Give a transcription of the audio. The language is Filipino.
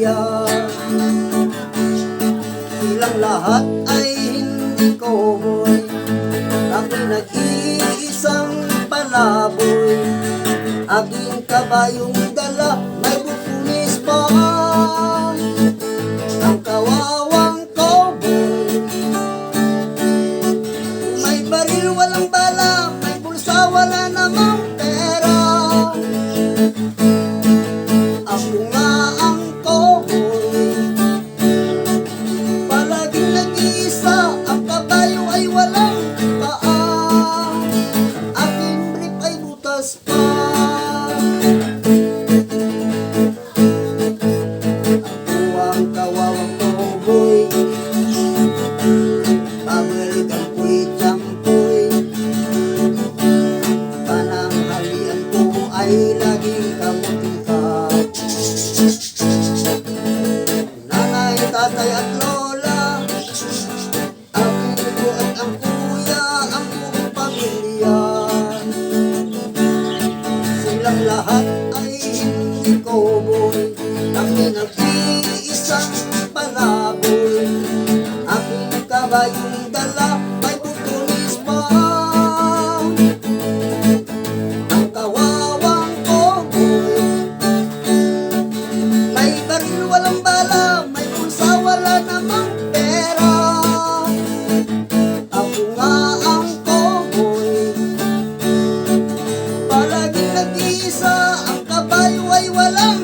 pamilya. Silang lahat ay hindi cowboy, aking nag-iisang palaboy. Aking kabayong dala, may butunis pa. Ang kawawang cowboy, may baril walang bala, may bulsa wala namang pera. Ako nga ang cowboy, palaging nag-iisa, ang kabayo ay walang paa. Aking brief ay butas pa. Ako ang kawawang cowboy, pabalikan ko'y tiyampoy. Pananghalian ko ay laging kamutika. Nanay, tatay at lola, ang ito at ang kuya, ang buong pamilya. Silang lahat ay hindi cowboy, aking nag-iisang palaboy. Aking kabayong dala, may butulis pa. Ang kawawang cowboy, may baril walang bala, may bulsa wala namang pera. Ako nga ang cowboy, palaging nag-iisa, ang kabayo ay walang